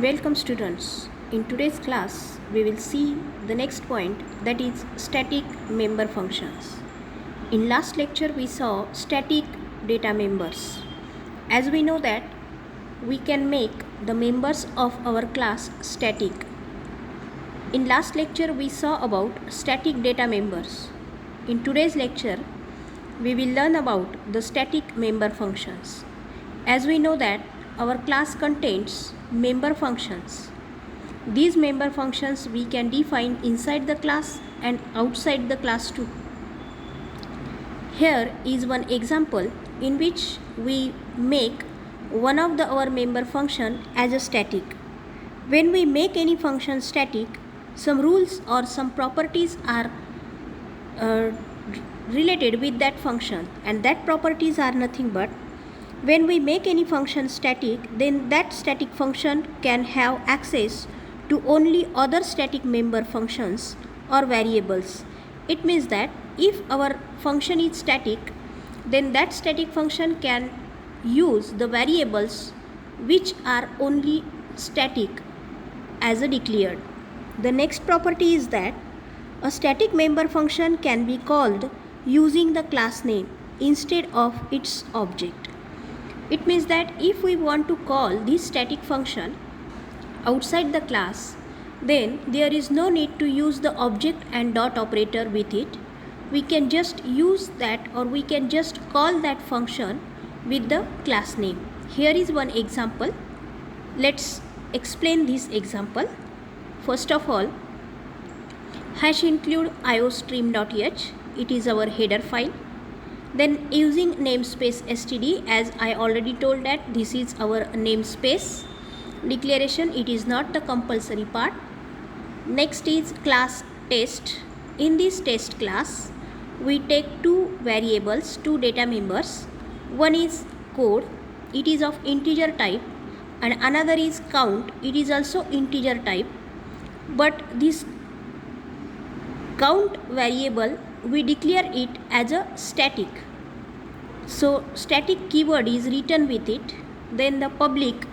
Welcome students. In today's class, we will see the next point, that is static member functions. In last lecture we saw static data members. As we know that we can make the members of our class static. In last lecture we saw about static data members. In today's lecture we will learn about the static member functions. As we know that our class contains member functions. These member functions we can define inside the class and outside the class too. Here is one example in which we make one of our member function as a static. When we make any function static, some rules or some properties are related with that function, and that properties are nothing but when we make any function static, then that static function can have access to only other static member functions or variables. It means that if our function is static, then that static function can use the variables which are only static as a declared. The next property is that a static member function can be called using the class name instead of its object. It means that if we want to call this static function outside the class, then there is no need to use the object and dot operator with it. We can just use that, or we can just call that function with the class name. Here is one example. Let's explain this example. First of all, #include iostream.h, it is our header file. Then using namespace std, as I already told that this is our namespace declaration, it is not the compulsory part. Next is class test. In this test class we take two variables, two data members. One is code, it is of integer type, and another is count, it is also integer type. But this count variable we declare it as a static. So static keyword is written with it. Then the public,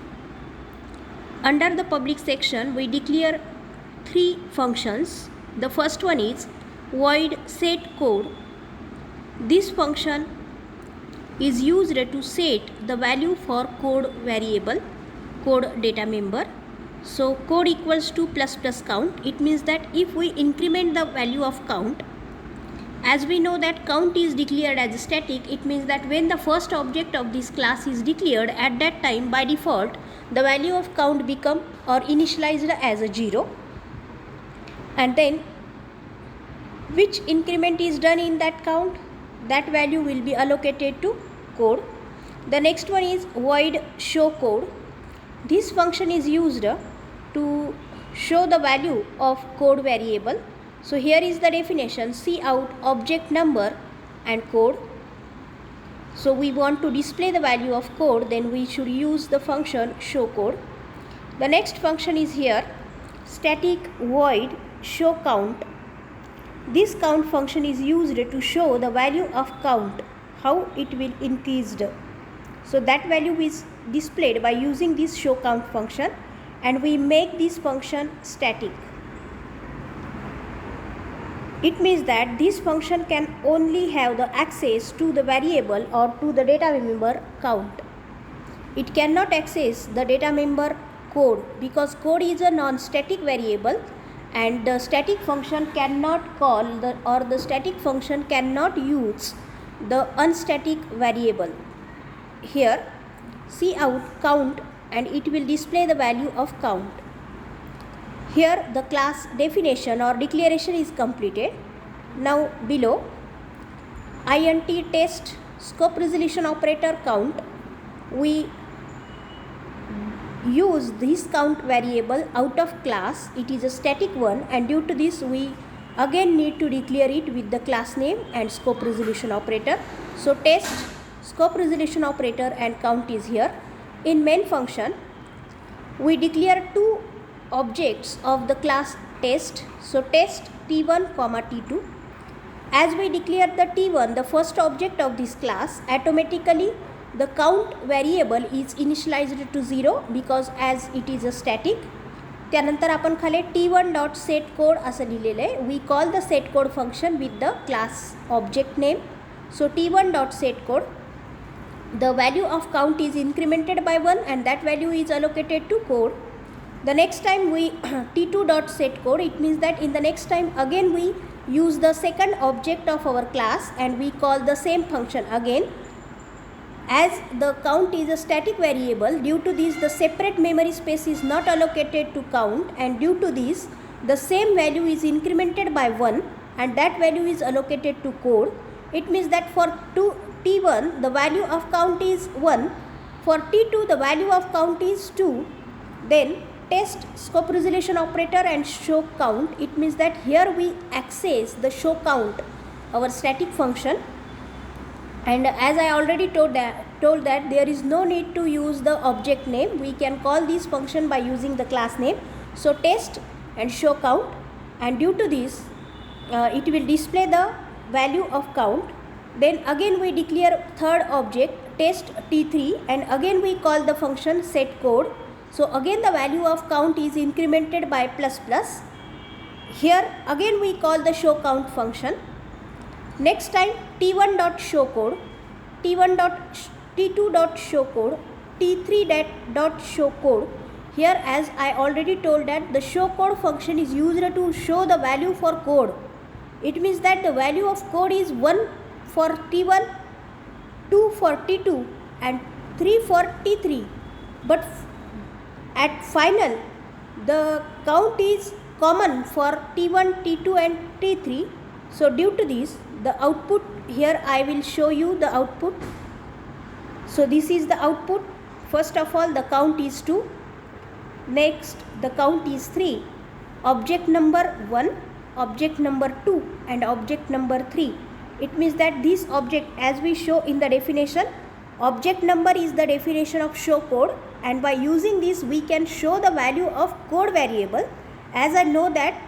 under the public section we declare three functions. The first one is void set code. This function is used to set the value for code variable, code data member. So code equals to plus count. It means that if we increment the value of count, as we know that count is declared as static, it means that when the first object of this class is declared, at that time by default the value of count become or initialized as a 0, and then which increment is done in that count, that value will be allocated to code. The next one is void show code. This function is used to show the value of code variable. So here is the definition: cout object number and code. So we want to display the value of code, then we should use the function show code. The next function is here static void show count. This count function is used to show the value of count, how it will increased. So that value is displayed by using this show count function, and we make this function static. It means that this function can only have the access to the variable or to the data member count. It cannot access the data member code, because code is a non-static variable and the static function cannot call the static function cannot use the unstatic variable. Here cout count, and it will display the value of count. Here the class definition or declaration is completed. Now below int test scope resolution operator count, we use this count variable out of class. It is a static one, and due to this we again need to declare it with the class name and scope resolution operator. So test scope resolution operator and count is here. In main function we declare two objects of the class test. So test t1 comma t2. As we declare the t1, the first object of this class, automatically the count variable is initialized to 0 because as it is a static. त्यानंतर आपण खाली t1 dot set code असं लिहिलेलं आहे. We call the set code function with the class object name. So t1 dot set code, the value of count is incremented by 1 and that value is allocated to code. The next time we t2 dot set code, it means that in the next time again we use the second object of our class and we call the same function again. As the count is a static variable, due to this the separate memory space is not allocated to count, and due to this the same value is incremented by 1 and that value is allocated to code. It means that for t1 the value of count is 1, for t2 the value of count is 2. Then test scope resolution operator and show count. It means that here we access the show count, our static function, and as I already told that there is no need to use the object name. We can call this function by using the class name. So test and show count, and due to this it will display the value of count. Then again we declare third object test t3 and again we call the function set code. So again the value of count is incremented by plus plus. Here again we call the show count function. Next time t1 dot show code, t2 dot show code, t3 dot show code. Here as I already told that the show code function is used to show the value for code. It means that the value of code is 1 for t1, 2 for t2 and 3 for t3, but at final the count is common for t1, t2 and t3. So due to this the output, here I will show you the output. So this is the output. First of all the count is 2, next the count is 3, object number 1, object number 2 and object number 3. It means that this object, as we show in the definition, object number is the definition of show code, and by using this we can show the value of code variable. As I know that,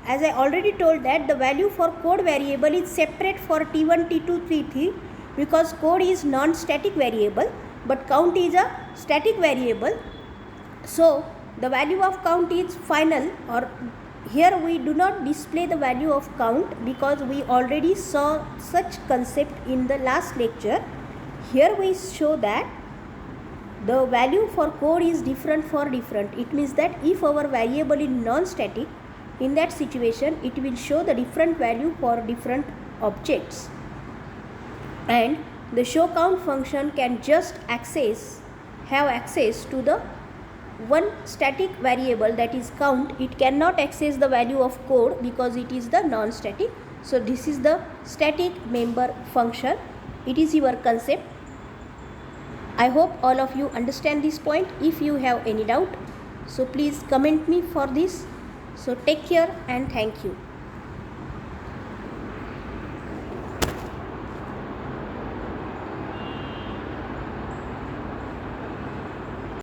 as I already told that the value for code variable is separate for t1, t2, t3 because code is non-static variable but count is a static variable. So the value of count is final, or here we do not display the value of count because we already saw such concept in the last lecture. Here we show that the value for code is different for different. It means that if our variable is non-static, in that situation it will show the different value for different objects, and the show count function can just have access to the one static variable, that is count. It cannot access the value of code because it is the non-static. So this is the static member function. It is your concept. I hope all of you understand this point. If you have any doubt, so please comment me for this. So take care and thank you.